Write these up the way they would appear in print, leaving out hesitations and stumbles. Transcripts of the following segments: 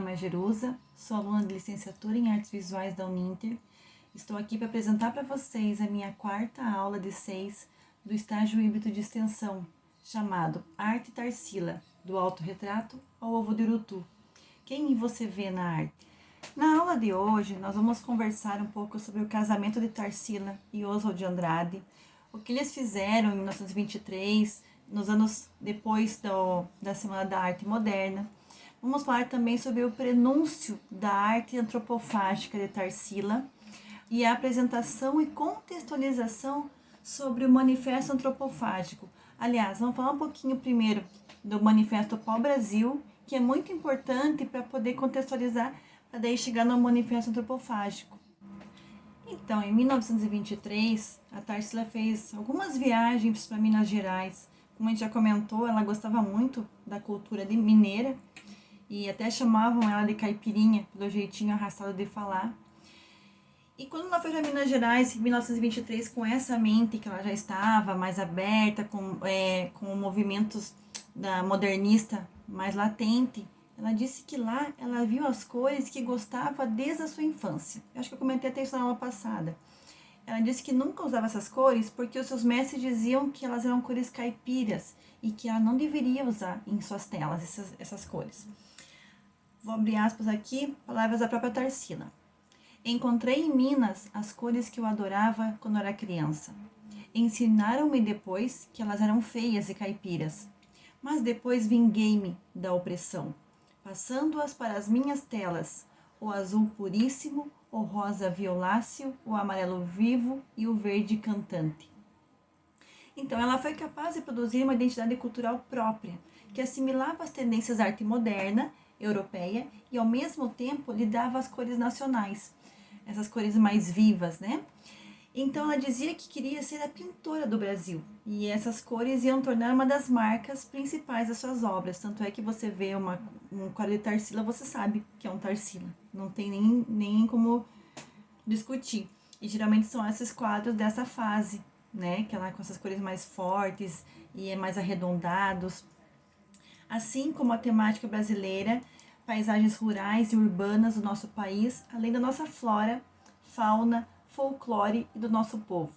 nome é Jerusa, sou aluna de licenciatura em Artes Visuais da Uninter. Estou aqui para apresentar para vocês a minha quarta aula de 6 do estágio híbrido de extensão, chamado Arte Tarsila, do autorretrato ao ovo de urutu. Quem você vê na arte? Na aula de hoje, nós vamos conversar um pouco sobre o casamento de Tarsila e Oswald de Andrade, o que eles fizeram em 1923, nos anos depois da Semana da Arte Moderna. Vamos falar também sobre o prenúncio da arte antropofágica de Tarsila e a apresentação e contextualização sobre o Manifesto Antropofágico. Aliás, vamos falar um pouquinho primeiro do Manifesto Pau-Brasil, que é muito importante para poder contextualizar, para daí chegar no Manifesto Antropofágico. Então, em 1923, a Tarsila fez algumas viagens para Minas Gerais. Como a gente já comentou, ela gostava muito da cultura mineira e até chamavam ela de caipirinha, pelo jeitinho arrastado de falar. E quando ela foi para Minas Gerais, em 1923, com essa mente que ela já estava mais aberta, com movimentos da modernista mais latente, ela disse que lá ela viu as cores que gostava desde a sua infância. Eu acho que eu comentei até isso na aula passada. Ela disse que nunca usava essas cores porque os seus mestres diziam que elas eram cores caipiras e que ela não deveria usar em suas telas essas cores. Vou abrir aspas aqui, palavras da própria Tarsila. Encontrei em Minas as cores que eu adorava quando era criança. Ensinaram-me depois que elas eram feias e caipiras. Mas depois vinguei-me da opressão, passando-as para as minhas telas, o azul puríssimo, o rosa violáceo, o amarelo vivo e o verde cantante. Então, ela foi capaz de produzir uma identidade cultural própria, que assimilava as tendências da arte moderna, europeia, e ao mesmo tempo lhe dava as cores nacionais, essas cores mais vivas, né? Então, ela dizia que queria ser a pintora do Brasil, e essas cores iam tornar uma das marcas principais das suas obras. Tanto é que você vê um quadro de Tarsila, você sabe que é um Tarsila, não tem nem como discutir. E geralmente são esses quadros dessa fase, né? Que ela com essas cores mais fortes e mais arredondados. Assim como a temática brasileira, paisagens rurais e urbanas do nosso país, além da nossa flora, fauna, folclore e do nosso povo.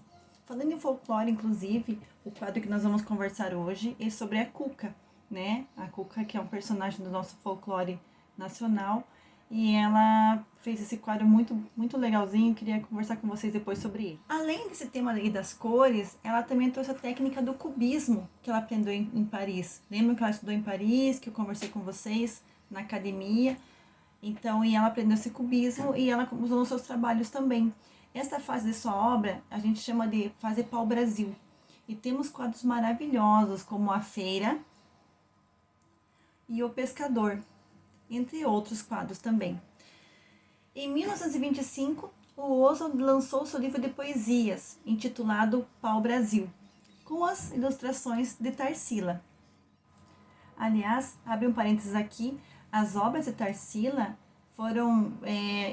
Falando em folclore, inclusive, o quadro que nós vamos conversar hoje é sobre a Cuca, né? A Cuca, que é um personagem do nosso folclore nacional, e ela fez esse quadro muito legalzinho, queria conversar com vocês depois sobre ele. Além desse tema aí das cores, ela também trouxe a técnica do cubismo, que ela aprendeu em Paris. Lembram que ela estudou em Paris, que eu conversei com vocês na academia? Então, e ela aprendeu esse cubismo e ela usou nos seus trabalhos também. Esta fase de sua obra, a gente chama de fase Pau-Brasil. E temos quadros maravilhosos, como A Feira e O Pescador, entre outros quadros também. Em 1925, o Oswald lançou seu livro de poesias, intitulado Pau-Brasil, com as ilustrações de Tarsila. Aliás, abre um parênteses aqui, as obras de Tarsila foram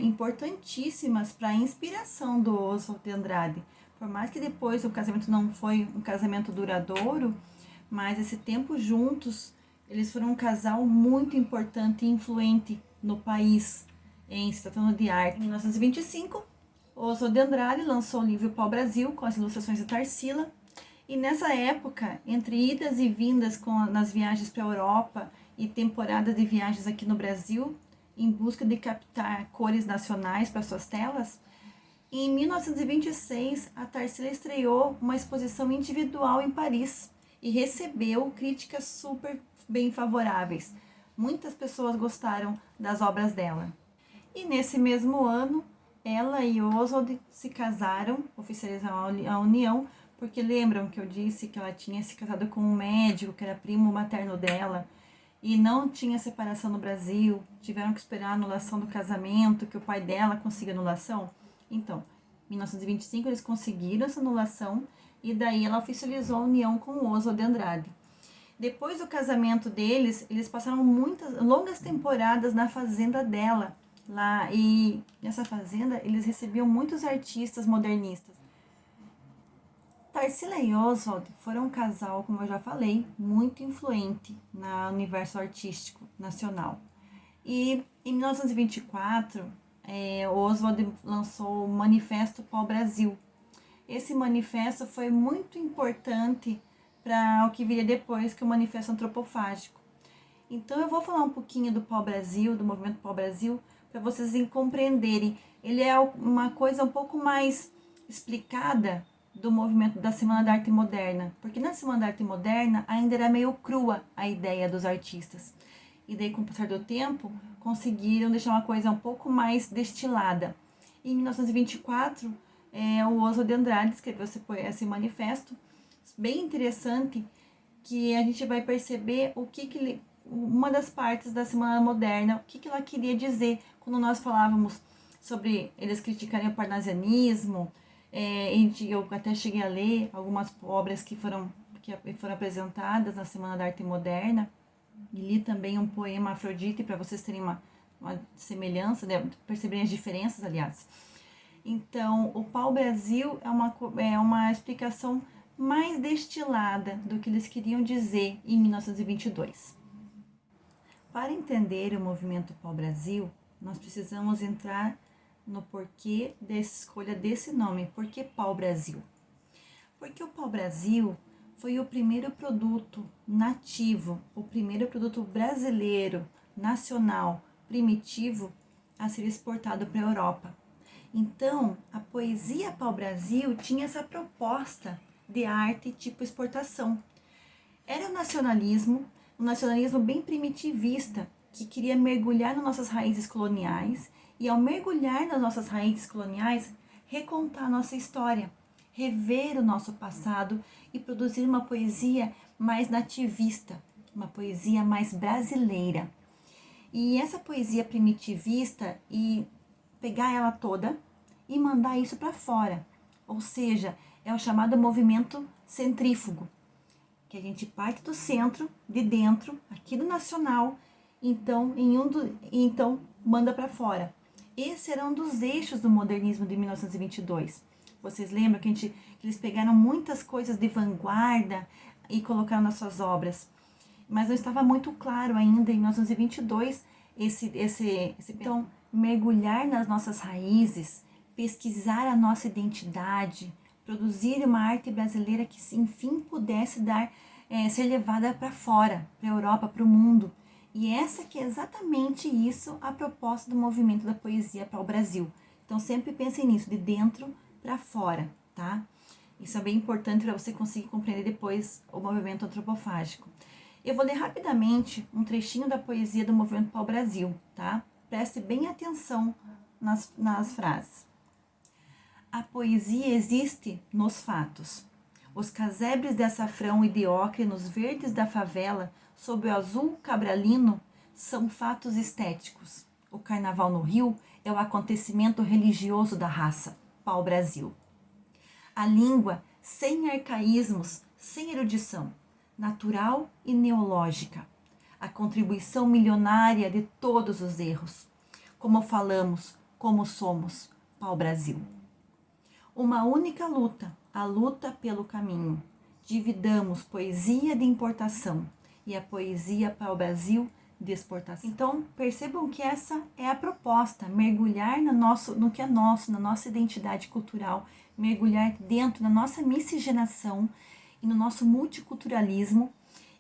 importantíssimas para a inspiração do Oswald de Andrade. Por mais que depois o casamento não foi um casamento duradouro, mas esse tempo juntos, eles foram um casal muito importante e influente no país, em se tratando de arte. Em 1925, Oswald de Andrade lançou o livro Pau-Brasil, com as ilustrações de Tarsila. E nessa época, entre idas e vindas nas viagens para a Europa e temporada de viagens aqui no Brasil, em busca de captar cores nacionais para suas telas, em 1926, a Tarsila estreou uma exposição individual em Paris e recebeu críticas super bem favoráveis. Muitas pessoas gostaram das obras dela. E nesse mesmo ano, ela e Oswald se casaram, oficializaram a união, porque lembram que eu disse que ela tinha se casado com um médico, que era primo materno dela, e não tinha separação no Brasil, tiveram que esperar a anulação do casamento, que o pai dela consiga anulação. Então, em 1925 eles conseguiram essa anulação, e daí ela oficializou a união com o Oswald de Andrade. Depois do casamento deles, eles passaram longas temporadas na fazenda dela, lá, e nessa fazenda eles recebiam muitos artistas modernistas. Tarsila e Oswald foram um casal, como eu já falei, muito influente no universo artístico nacional. E em 1924, o Oswald lançou o Manifesto Pau-Brasil. Esse manifesto foi muito importante para o que viria depois, que é o Manifesto Antropofágico. Então eu vou falar um pouquinho do Pau-Brasil, do movimento Pau-Brasil, para vocês compreenderem. Ele é uma coisa um pouco mais explicada do movimento da Semana da Arte Moderna, porque na Semana da Arte Moderna ainda era meio crua a ideia dos artistas. E daí, com o passar do tempo, conseguiram deixar uma coisa um pouco mais destilada. Em 1924, o Oswald de Andrade escreveu esse manifesto, bem interessante, que a gente vai perceber uma das partes da Semana Moderna, o que ela queria dizer quando nós falávamos sobre eles criticarem o parnasianismo. Eu até cheguei a ler algumas obras que foram apresentadas na Semana da Arte Moderna, e li também um poema Afrodite, para vocês terem uma semelhança, né? Perceberem as diferenças, aliás. Então, o Pau-Brasil é uma explicação mais destilada do que eles queriam dizer em 1922. Para entender o movimento Pau-Brasil, nós precisamos entrar no porquê dessa escolha desse nome. Por que Pau-Brasil? Porque o Pau-Brasil foi o primeiro produto nativo, o primeiro produto brasileiro, nacional, primitivo, a ser exportado para a Europa. Então, a poesia Pau-Brasil tinha essa proposta de arte tipo exportação. Era um nacionalismo bem primitivista, que queria mergulhar nas nossas raízes coloniais e, ao mergulhar nas nossas raízes coloniais, recontar a nossa história, rever o nosso passado e produzir uma poesia mais nativista, uma poesia mais brasileira. E essa poesia primitivista, e pegar ela toda e mandar isso para fora, ou seja, é o chamado movimento centrífugo, que a gente parte do centro, de dentro, aqui do nacional, então manda para fora. Esse era um dos eixos do modernismo de 1922. Vocês lembram que eles pegaram muitas coisas de vanguarda e colocaram nas suas obras, mas não estava muito claro ainda em 1922 então, mergulhar nas nossas raízes, pesquisar a nossa identidade, produzir uma arte brasileira que, enfim, pudesse ser levada para fora, para a Europa, para o mundo. E essa que é exatamente isso, a proposta do movimento da poesia para o Brasil. Então, sempre pensem nisso, de dentro para fora, tá? Isso é bem importante para você conseguir compreender depois o movimento antropofágico. Eu vou ler rapidamente um trechinho da poesia do movimento Pau-Brasil, tá? Preste bem atenção nas frases. A poesia existe nos fatos. Os casebres de açafrão e de ocre nos verdes da favela, sob o azul cabralino, são fatos estéticos. O carnaval no Rio é o acontecimento religioso da raça, Pau-Brasil. A língua, sem arcaísmos, sem erudição, natural e neológica. A contribuição milionária de todos os erros. Como falamos, como somos, Pau-Brasil. Uma única luta, a luta pelo caminho. Dividamos poesia de importação e a poesia Pau-Brasil de exportação. Então, percebam que essa é a proposta, mergulhar no que é nosso, na nossa identidade cultural, mergulhar dentro da nossa miscigenação e no nosso multiculturalismo,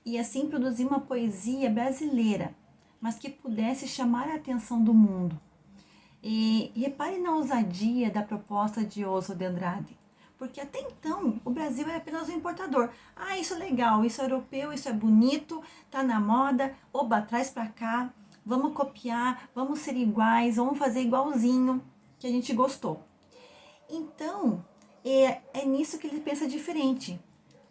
e assim produzir uma poesia brasileira, mas que pudesse chamar a atenção do mundo. E repare na ousadia da proposta de Oswald de Andrade, porque até então o Brasil era apenas um importador. Ah, isso é legal, isso é europeu, isso é bonito, tá na moda, oba, traz pra cá, vamos copiar, vamos ser iguais, vamos fazer igualzinho, que a gente gostou. Então, é nisso que ele pensa diferente.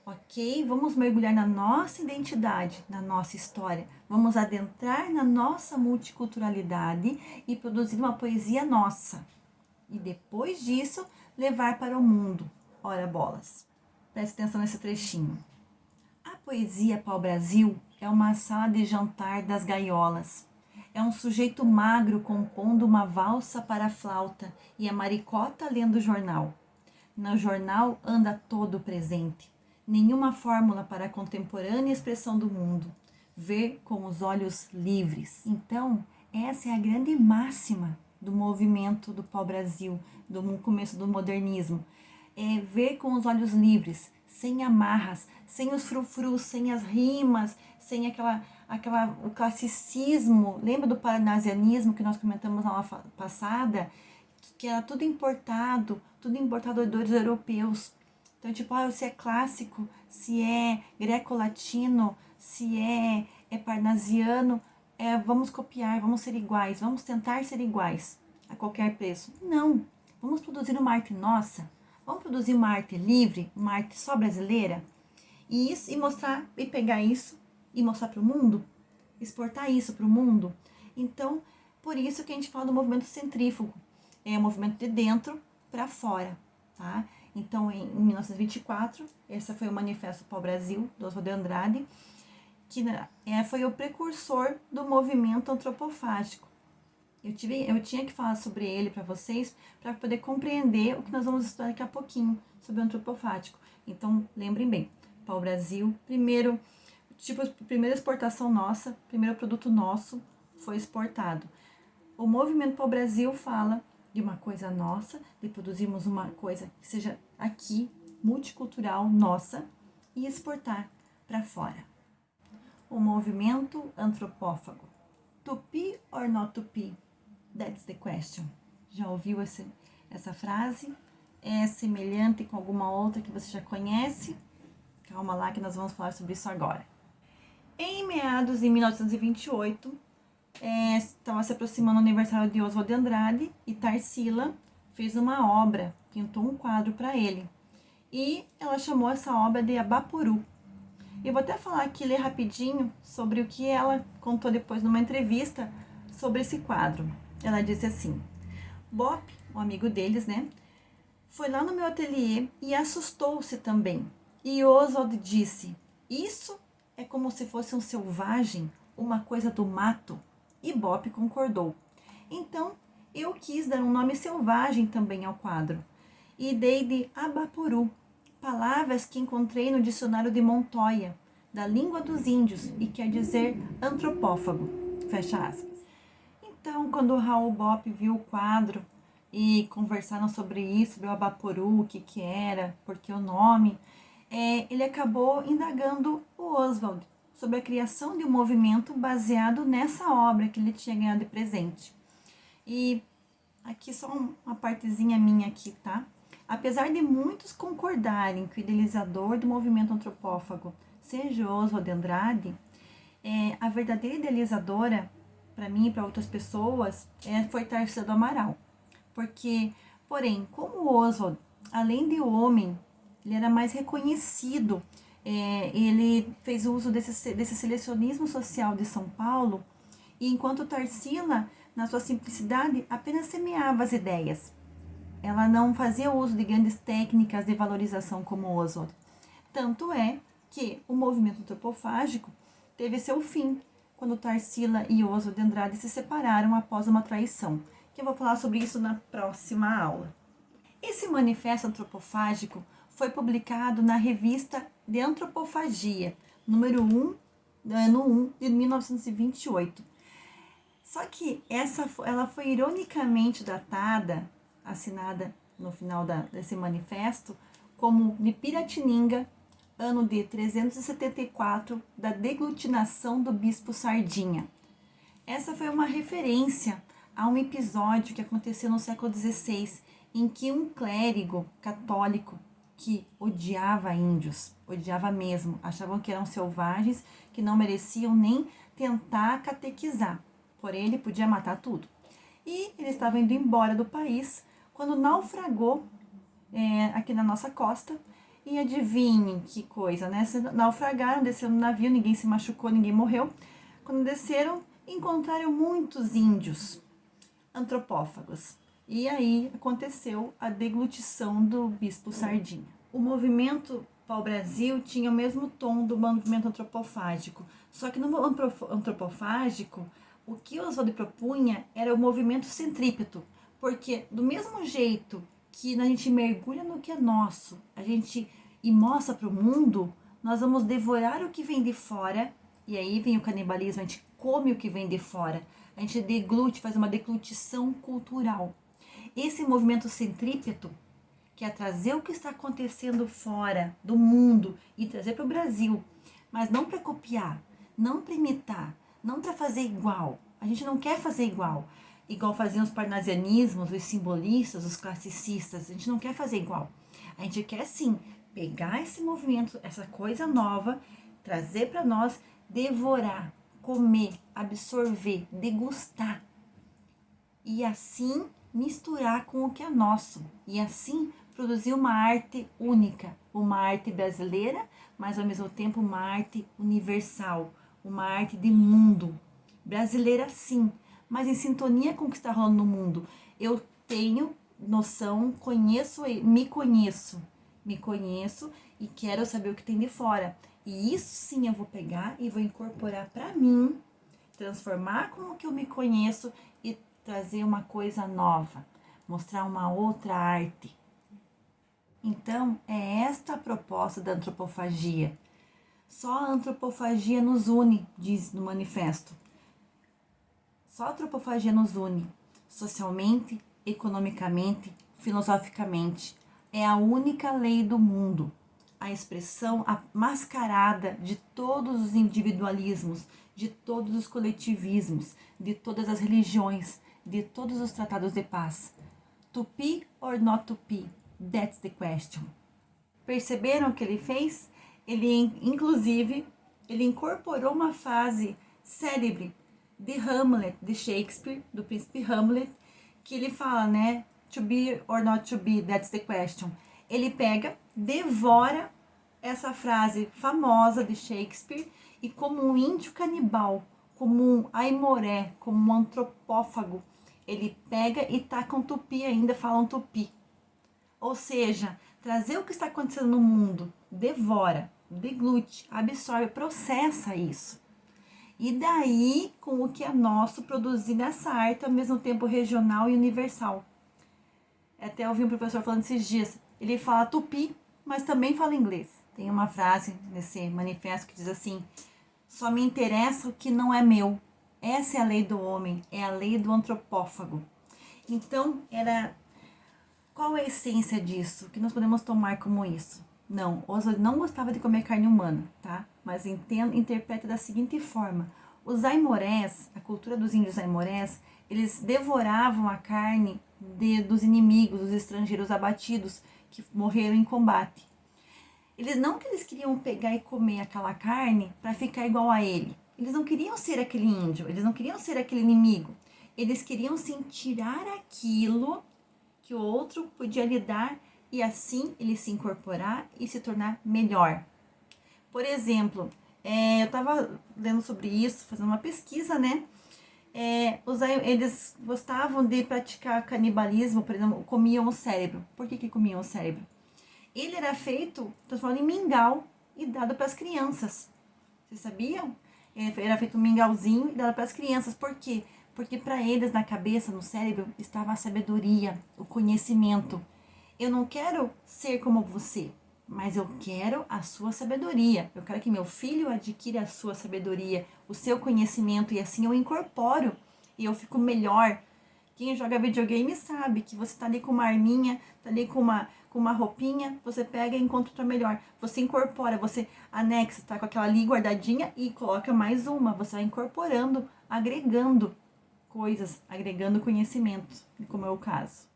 Ok, vamos mergulhar na nossa identidade, na nossa história. Vamos adentrar na nossa multiculturalidade e produzir uma poesia nossa. E depois disso, levar para o mundo. Ora bolas. Preste atenção nesse trechinho. A poesia Pau-Brasil é uma sala de jantar das gaiolas. É um sujeito magro compondo uma valsa para a flauta e a maricota lendo o jornal. No jornal anda todo presente. Nenhuma fórmula para a contemporânea expressão do mundo. Ver com os olhos livres. Então, essa é a grande máxima do movimento do pau-brasil, do começo do modernismo. É ver com os olhos livres, sem amarras, sem os frufrus, sem as rimas, sem o classicismo. Lembra do parnasianismo que nós comentamos na aula passada? Que era tudo importado dos europeus. Então, tipo, se é clássico, se é greco-latino, se é parnasiano, vamos copiar, vamos ser iguais, vamos tentar ser iguais a qualquer preço. Não, vamos produzir uma arte nossa, vamos produzir uma arte livre, uma arte só brasileira, e mostrar, e pegar isso, e mostrar para o mundo, exportar isso para o mundo. Então, por isso que a gente fala do movimento centrífugo, é o movimento de dentro para fora, tá? Então, em 1924, esse foi o Manifesto Pau-Brasil, do Oswald de Andrade, que foi o precursor do movimento antropofágico. Eu tinha que falar sobre ele para vocês, para poder compreender o que nós vamos estudar daqui a pouquinho, sobre o antropofágico. Então, lembrem bem, pau-brasil, primeira exportação nossa, primeiro produto nosso foi exportado. O movimento pau-brasil fala de uma coisa nossa, de produzirmos uma coisa que seja aqui, multicultural, nossa, e exportar para fora. O movimento antropófago. Tupi or not tupi? That's the question. Já ouviu essa frase? É semelhante com alguma outra que você já conhece? Calma lá que nós vamos falar sobre isso agora. Em meados de 1928, estava se aproximando o aniversário de Oswald de Andrade e Tarsila fez uma obra, pintou um quadro para ele. E ela chamou essa obra de Abaporu. Eu vou até falar aqui, ler rapidinho sobre o que ela contou depois numa entrevista sobre esse quadro. Ela disse assim: Bop, um amigo deles, né, foi lá no meu ateliê e assustou-se também. E Oswald disse: isso é como se fosse um selvagem, uma coisa do mato. E Bop concordou. Então, eu quis dar um nome selvagem também ao quadro. E dei de Abaporu, palavras que encontrei no dicionário de Montoya, da língua dos índios, e quer dizer antropófago. Fecha aspas. Então, quando o Raul Bop viu o quadro e conversaram sobre isso, sobre o Abaporu, o que era, por que o nome, ele acabou indagando o Oswald sobre a criação de um movimento baseado nessa obra que ele tinha ganhado de presente. E aqui só uma partezinha minha aqui, tá? Apesar de muitos concordarem que o idealizador do movimento antropófago seja Oswald de Andrade, a verdadeira idealizadora, para mim e para outras pessoas, foi Tarsila do Amaral. Porém, como Oswald, além de homem, ele era mais reconhecido, ele fez uso desse selecionismo social de São Paulo, e enquanto Tarsila, na sua simplicidade, apenas semeava as ideias. Ela não fazia uso de grandes técnicas de valorização como Oswald. Tanto é que o movimento antropofágico teve seu fim quando Tarsila e Oswald de Andrade se separaram após uma traição, que eu vou falar sobre isso na próxima aula. Esse manifesto antropofágico foi publicado na revista de Antropofagia, número 1, ano 1, de 1928. Só que ela foi ironicamente datada, assinada no final desse manifesto, como de Piratininga, ano de 374, da deglutinação do bispo Sardinha. Essa foi uma referência a um episódio que aconteceu no século XVI, em que um clérigo católico que odiava índios, odiava mesmo, achavam que eram selvagens, que não mereciam nem tentar catequizar, porém ele podia matar tudo. E ele estava indo embora do país quando naufragou aqui na nossa costa. E adivinhem que coisa, né? Naufragaram, desceram no navio, ninguém se machucou, ninguém morreu. Quando desceram, encontraram muitos índios antropófagos. E aí aconteceu a deglutição do bispo Sardinha. O movimento pau-brasil tinha o mesmo tom do movimento antropofágico. Só que no antropofágico, o que Oswald propunha era o movimento centrípeto. Porque do mesmo jeito que a gente mergulha no que é nosso, e mostra para o mundo, nós vamos devorar o que vem de fora, e aí vem o canibalismo, a gente come o que vem de fora, A gente deglute, faz uma deglutição cultural. Esse movimento centrípeto, que é trazer o que está acontecendo fora do mundo e trazer para o Brasil, mas não para copiar, não para imitar, não para fazer igual. A gente não quer fazer igual faziam os parnasianismos, os simbolistas, os classicistas. A gente não quer fazer igual. A gente quer sim pegar esse movimento, essa coisa nova, trazer para nós, devorar, comer, absorver, degustar. E assim misturar com o que é nosso. E assim produzir uma arte única, uma arte brasileira, mas ao mesmo tempo uma arte universal, uma arte de mundo. Brasileira sim, mas em sintonia com o que está rolando no mundo. Eu tenho noção, me conheço e quero saber o que tem de fora. E isso sim eu vou pegar e vou incorporar para mim, transformar com o que eu me conheço e trazer uma coisa nova, mostrar uma outra arte. Então, é esta a proposta da antropofagia. Só a antropofagia nos une, diz no manifesto. Só a antropofagia nos une, socialmente, economicamente, filosoficamente. É a única lei do mundo, a expressão mascarada de todos os individualismos, de todos os coletivismos, de todas as religiões, de todos os tratados de paz. To be or not to be? That's the question. Perceberam o que ele fez? Inclusive, ele incorporou uma frase célebre de Hamlet, de Shakespeare, do príncipe Hamlet, que ele fala, né? To be or not to be, that's the question. Ele pega, devora essa frase famosa de Shakespeare e como um índio canibal, como um aimoré, como um antropófago, ele pega e taca um tupi ainda, fala um tupi. Ou seja, trazer o que está acontecendo no mundo, devora, deglute, absorve, processa isso. E daí, com o que é nosso, produzir nessa arte, ao mesmo tempo regional e universal. Até ouvi um professor falando esses dias, ele fala tupi, mas também fala inglês. Tem uma frase nesse manifesto que diz assim: só me interessa o que não é meu. Essa é a lei do homem, é a lei do antropófago. Então, qual é a essência disso? Que nós podemos tomar como isso? Não, Oswald não gostava de comer carne humana, tá? Mas interpreta da seguinte forma: os aimorés, a cultura dos índios aimorés, eles devoravam a carne dos inimigos, dos estrangeiros abatidos que morreram em combate. Eles queriam pegar e comer aquela carne para ficar igual a ele. Eles não queriam ser aquele índio, eles não queriam ser aquele inimigo. Eles queriam sim tirar aquilo que o outro podia lhe dar e assim ele se incorporar e se tornar melhor. Por exemplo, eu estava lendo sobre isso, fazendo uma pesquisa, né? Eles gostavam de praticar canibalismo, por exemplo, comiam o cérebro. Por que comiam o cérebro? Ele era feito, transformado em mingau e dado para as crianças. Vocês sabiam? Era feito um mingauzinho e dado para as crianças. Por quê? Porque para eles, na cabeça, no cérebro, estava a sabedoria, o conhecimento. Eu não quero ser como você, mas eu quero a sua sabedoria. Eu quero que meu filho adquira a sua sabedoria, o seu conhecimento, e assim eu incorporo e eu fico melhor. Quem joga videogame sabe que você tá ali com uma arminha, tá ali com uma roupinha, você pega e encontra outra melhor. Você incorpora, você anexa, tá com aquela ali guardadinha e coloca mais uma. Você vai incorporando, agregando coisas, agregando conhecimento, como é o caso.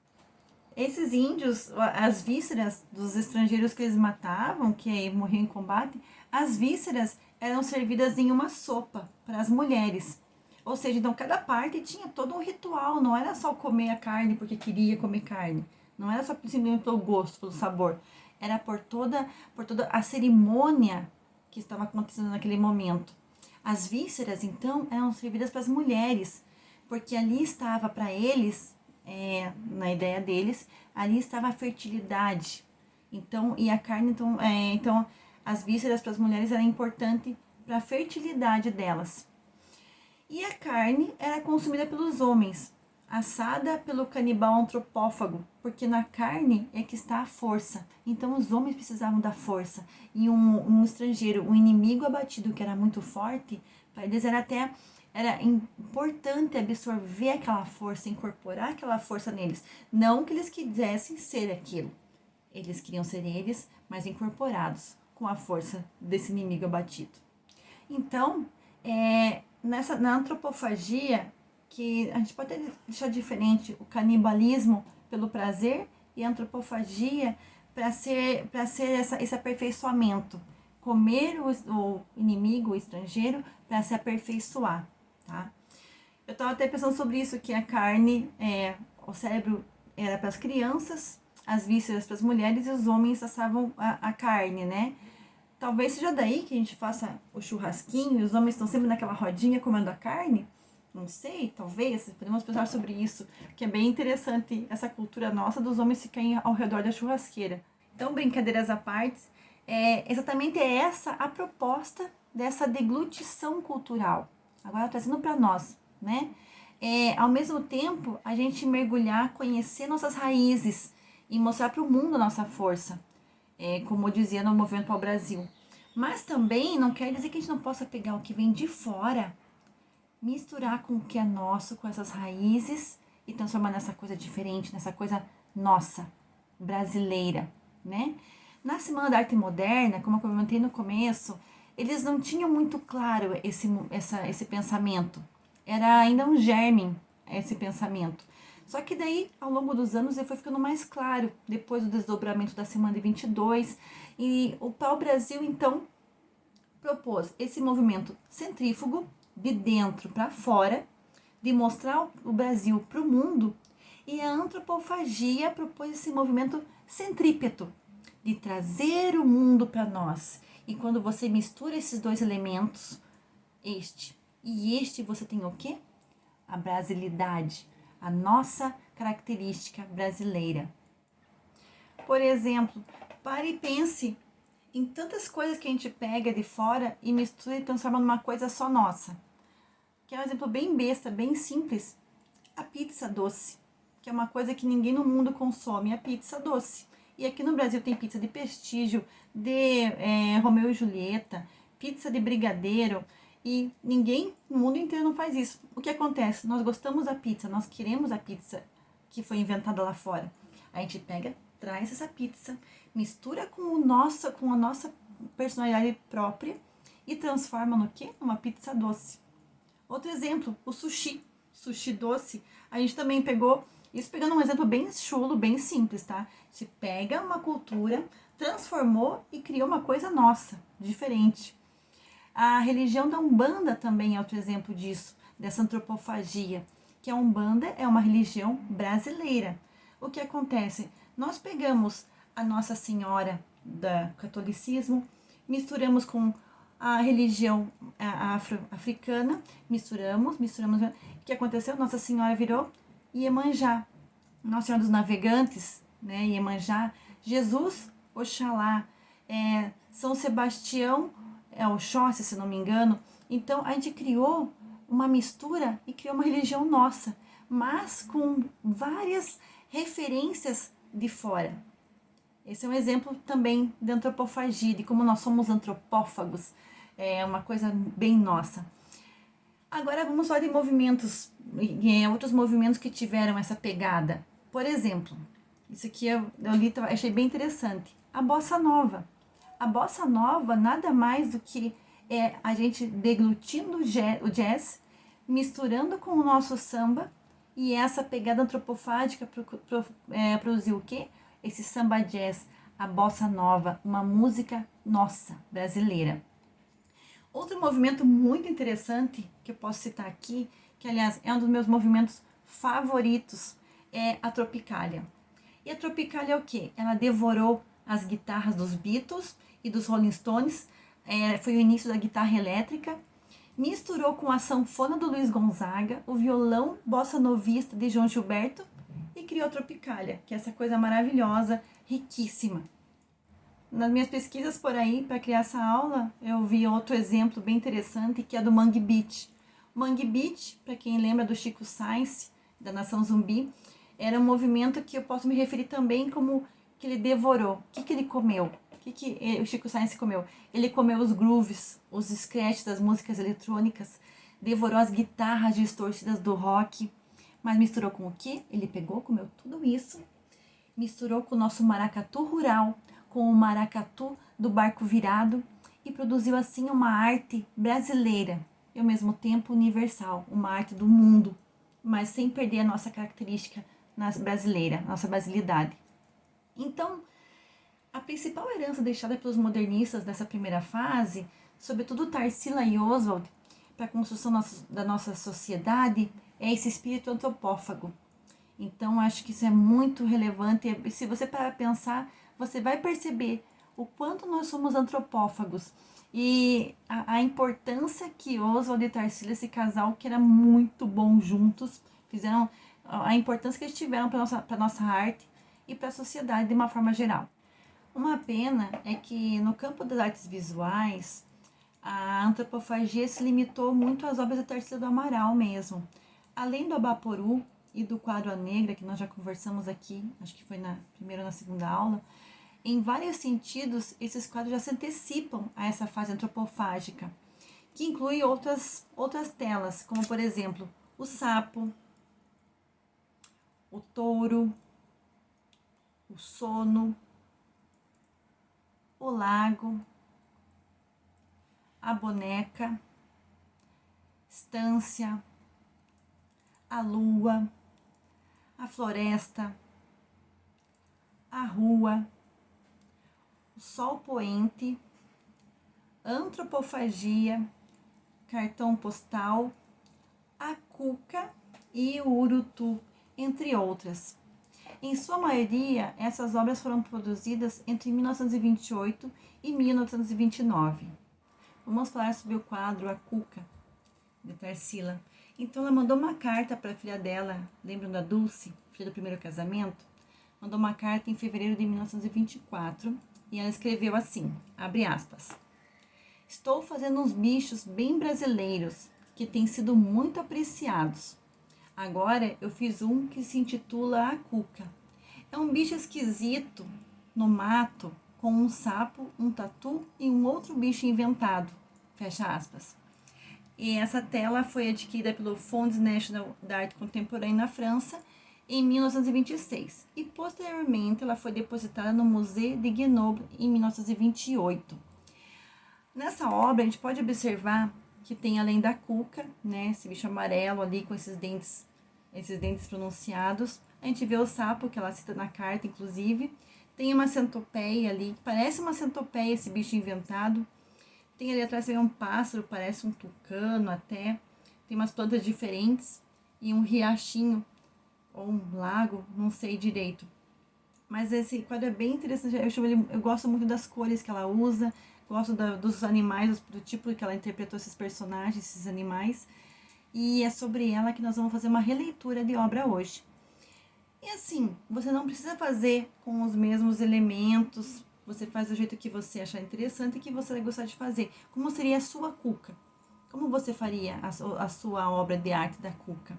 Esses índios, as vísceras dos estrangeiros que eles matavam, que morriam em combate, as vísceras eram servidas em uma sopa para as mulheres. Ou seja, então cada parte tinha todo um ritual, não era só comer a carne porque queria comer carne. Não era só simplesmente pelo gosto, pelo sabor. Era por toda a cerimônia que estava acontecendo naquele momento. As vísceras, então, eram servidas para as mulheres, porque ali estava para eles, na ideia deles, ali estava a fertilidade. Então, e a carne, então as vísceras para as mulheres era importante para a fertilidade delas. E a carne era consumida pelos homens, assada pelo canibal antropófago, porque na carne é que está a força. Então os homens precisavam da força. E um estrangeiro, um inimigo abatido que era muito forte, para eles era até Era importante absorver aquela força, incorporar aquela força neles. Não que eles quisessem ser aquilo. Eles queriam ser eles, mas incorporados com a força desse inimigo abatido. Então, na antropofagia, que a gente pode até deixar diferente o canibalismo pelo prazer e a antropofagia para ser esse aperfeiçoamento. Comer o inimigo, o estrangeiro, para se aperfeiçoar, tá? Eu estava até pensando sobre isso, que a carne, o cérebro era para as crianças, as vísceras para as mulheres e os homens assavam a carne, né? Talvez seja daí que a gente faça o churrasquinho e os homens estão sempre naquela rodinha comendo a carne. Não sei, talvez, podemos pensar sobre isso, que é bem interessante essa cultura nossa dos homens ficarem ao redor da churrasqueira. Então, brincadeiras à parte, exatamente essa a proposta dessa deglutição cultural. Agora trazendo para nós, né? Ao mesmo tempo, a gente mergulhar, conhecer nossas raízes e mostrar para o mundo a nossa força, como eu dizia no Movimento ao Brasil. Mas também não quer dizer que a gente não possa pegar o que vem de fora, misturar com o que é nosso, com essas raízes e transformar nessa coisa diferente, nessa coisa nossa, brasileira, né? Na Semana da Arte Moderna, como eu comentei no começo, eles não tinham muito claro esse pensamento. Era ainda um germe esse pensamento. Só que daí, ao longo dos anos, ele foi ficando mais claro, depois do desdobramento da Semana de 22, e o pau-brasil, então, propôs esse movimento centrífugo, de dentro para fora, de mostrar o Brasil para o mundo, e a antropofagia propôs esse movimento centrípeto, de trazer o mundo para nós. E quando você mistura esses dois elementos, este e este, você tem o quê? A brasilidade, a nossa característica brasileira. Por exemplo, pare e pense em tantas coisas que a gente pega de fora e mistura e transforma numa coisa só nossa. Que é um exemplo bem besta, bem simples. A pizza doce, que é uma coisa que ninguém no mundo consome, a pizza doce. E aqui no Brasil tem pizza de prestígio, de Romeu e Julieta, pizza de brigadeiro, e ninguém no mundo inteiro não faz isso. O que acontece? Nós gostamos da pizza, nós queremos a pizza que foi inventada lá fora. A gente pega, traz essa pizza, mistura com a nossa personalidade própria e transforma no quê? Numa pizza doce. Outro exemplo, o sushi. Sushi doce. A gente também pegou, isso pegando um exemplo bem chulo, bem simples, tá? A gente pega uma cultura, transformou e criou uma coisa nossa, diferente. A religião da Umbanda também é outro exemplo disso, dessa antropofagia, que a Umbanda é uma religião brasileira. O que acontece? Nós pegamos a Nossa Senhora do catolicismo, misturamos com a religião africana, misturamos. O que aconteceu? Nossa Senhora virou Iemanjá, Nossa Senhora dos Navegantes, né? Iemanjá, Jesus, Oxalá, São Sebastião, Oxóssi, se não me engano. Então a gente criou uma mistura e criou uma religião nossa, mas com várias referências de fora. Esse é um exemplo também de antropofagia, de como nós somos antropófagos, é uma coisa bem nossa. Agora vamos falar de movimentos, outros movimentos que tiveram essa pegada. Por exemplo, isso aqui eu li, achei bem interessante, a Bossa Nova. A Bossa Nova nada mais do que a gente deglutindo o jazz, misturando com o nosso samba, e essa pegada antropofágica produziu o quê? Esse samba jazz, a Bossa Nova, uma música nossa, brasileira. Outro movimento muito interessante que eu posso citar aqui, que aliás é um dos meus movimentos favoritos, é a Tropicália. E a Tropicália é o quê? Ela devorou as guitarras dos Beatles e dos Rolling Stones, foi o início da guitarra elétrica, misturou com a sanfona do Luiz Gonzaga, o violão bossa novista de João Gilberto e criou a Tropicália, que é essa coisa maravilhosa, riquíssima. Nas minhas pesquisas por aí, para criar essa aula, eu vi outro exemplo bem interessante, que é do Mangue Beat. O Mangue Beat, para quem lembra do Chico Science, da Nação Zumbi, era um movimento que eu posso me referir também como que ele devorou. O que ele comeu? O que o Chico Science comeu? Ele comeu os grooves, os scratches das músicas eletrônicas, devorou as guitarras distorcidas do rock, mas misturou com o quê? Ele pegou, comeu tudo isso, misturou com o nosso maracatu rural, com o maracatu do barco virado e produziu assim uma arte brasileira e ao mesmo tempo universal, uma arte do mundo, mas sem perder a nossa característica brasileira, nossa brasilidade. Então, a principal herança deixada pelos modernistas nessa primeira fase, sobretudo Tarsila e Oswald, para a construção da nossa sociedade, é esse espírito antropófago. Então, acho que isso é muito relevante. E se você parar a pensar, você vai perceber o quanto nós somos antropófagos e a importância que Oswald e Tarsila, esse casal que era muito bom juntos, fizeram a importância que eles tiveram para nossa arte e para a sociedade de uma forma geral. Uma pena é que no campo das artes visuais, a antropofagia se limitou muito às obras de Tarsila do Amaral mesmo. Além do Abaporu e do quadro A Negra, que nós já conversamos aqui, acho que foi na primeira ou na segunda aula, em vários sentidos, esses quadros já se antecipam a essa fase antropofágica, que inclui outras telas, como por exemplo, o sapo, o touro, o sono, o lago, a boneca, estância, a lua, a floresta, a rua, o sol poente, antropofagia, cartão postal, a cuca e o urutu, entre outras. Em sua maioria, essas obras foram produzidas entre 1928 e 1929. Vamos falar sobre o quadro A Cuca, de Tarsila. Então, ela mandou uma carta para a filha dela, lembram da Dulce, filha do primeiro casamento? Mandou uma carta em fevereiro de 1924 e ela escreveu assim, abre aspas, estou fazendo uns bichos bem brasileiros que têm sido muito apreciados. Agora eu fiz um que se intitula A Cuca. É um bicho esquisito no mato com um sapo, um tatu e um outro bicho inventado. Fecha aspas. E essa tela foi adquirida pelo Fonds National d'Art Contemporaine na França em 1926 e posteriormente ela foi depositada no Musée de Grenoble em 1928. Nessa obra a gente pode observar que tem além da cuca, né, esse bicho amarelo ali com esses dentes pronunciados, a gente vê o sapo que ela cita na carta, inclusive, tem uma centopeia ali, parece uma centopeia esse bicho inventado, tem ali atrás um pássaro, parece um tucano até, tem umas plantas diferentes e um riachinho ou um lago, não sei direito. Mas esse quadro é bem interessante, eu gosto muito das cores que ela usa, gosto dos animais, do tipo que ela interpretou esses personagens, esses animais. E é sobre ela que nós vamos fazer uma releitura de obra hoje. E assim, você não precisa fazer com os mesmos elementos, você faz do jeito que você achar interessante e que você vai gostar de fazer. Como seria a sua cuca? Como você faria a sua obra de arte da cuca?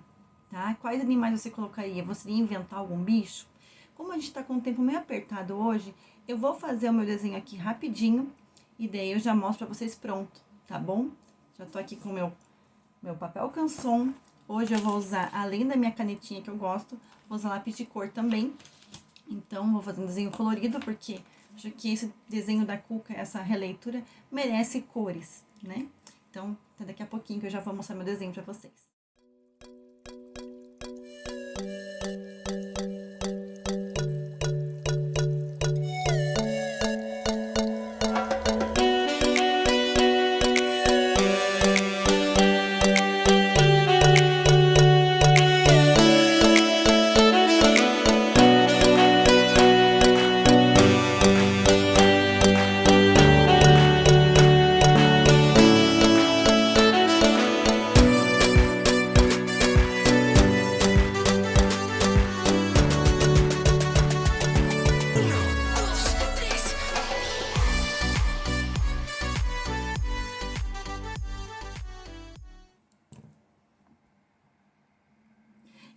Tá? Quais animais você colocaria? Você iria inventar algum bicho? Como a gente está com o tempo meio apertado hoje, eu vou fazer o meu desenho aqui rapidinho e daí eu já mostro para vocês pronto, tá bom? Já tô aqui com o meu papel canson. Hoje eu vou usar, além da minha canetinha que eu gosto, vou usar lápis de cor também. Então, vou fazer um desenho colorido, porque acho que esse desenho da cuca, essa releitura, merece cores, né? Então, até daqui a pouquinho que eu já vou mostrar meu desenho para vocês.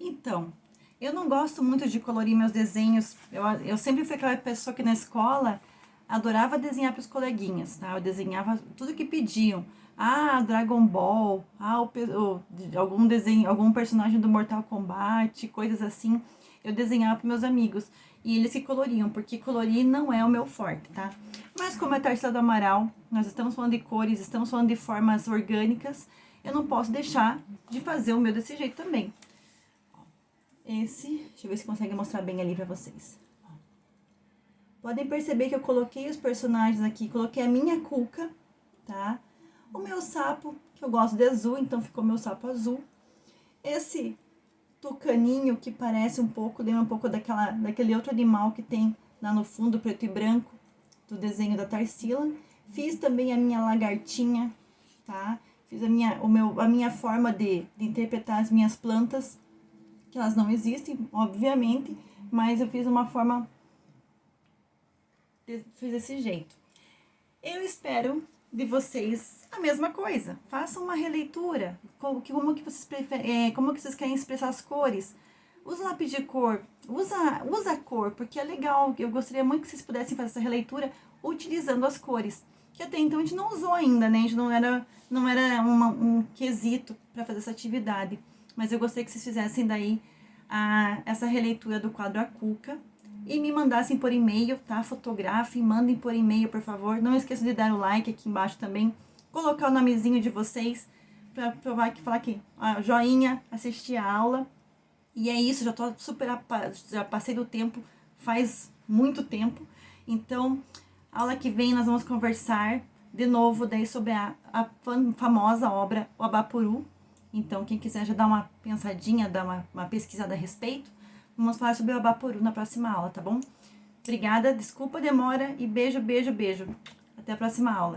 Então, eu não gosto muito de colorir meus desenhos. Eu sempre fui aquela pessoa que na escola adorava desenhar para os coleguinhas, tá? Eu desenhava tudo que pediam. Dragon Ball, algum desenho, algum personagem do Mortal Kombat, coisas assim, eu desenhava para meus amigos. E eles que coloriam, porque colorir não é o meu forte, tá? Mas como é Tarsila do Amaral, nós estamos falando de cores, estamos falando de formas orgânicas, eu não posso deixar de fazer o meu desse jeito também. Deixa eu ver se consegue mostrar bem ali pra vocês. Podem perceber que eu coloquei os personagens aqui, coloquei a minha cuca, tá? O meu sapo, que eu gosto de azul, então ficou meu sapo azul. Esse tucaninho que parece um pouco, lembra um pouco daquele outro animal que tem lá no fundo, preto e branco, do desenho da Tarsila. Fiz também a minha lagartinha, tá? Fiz a minha forma de interpretar as minhas plantas, que elas não existem, obviamente, mas eu fiz uma forma, fiz desse jeito. Eu espero de vocês a mesma coisa. Façam uma releitura. Como que vocês preferem, como que vocês querem expressar as cores. Usa lápis de cor, usa a cor, porque é legal. Eu gostaria muito que vocês pudessem fazer essa releitura utilizando as cores. Que até então a gente não usou ainda, né? A gente não era um quesito para fazer essa atividade. Mas eu gostaria que vocês fizessem daí essa releitura do quadro A Cuca e me mandassem por e-mail, tá? Fotografem, mandem por e-mail, por favor. Não esqueçam de dar o like aqui embaixo também. Colocar o nomezinho de vocês pra provar que falar aqui, joinha, assistir a aula. E é isso, já tô já passei do tempo, faz muito tempo. Então, aula que vem nós vamos conversar de novo daí sobre a famosa obra O Abapuru. Então, quem quiser já dar uma pensadinha, dar uma pesquisada a respeito, vamos falar sobre o Abapuru na próxima aula, tá bom? Obrigada, desculpa a demora e beijo, beijo, beijo. Até a próxima aula.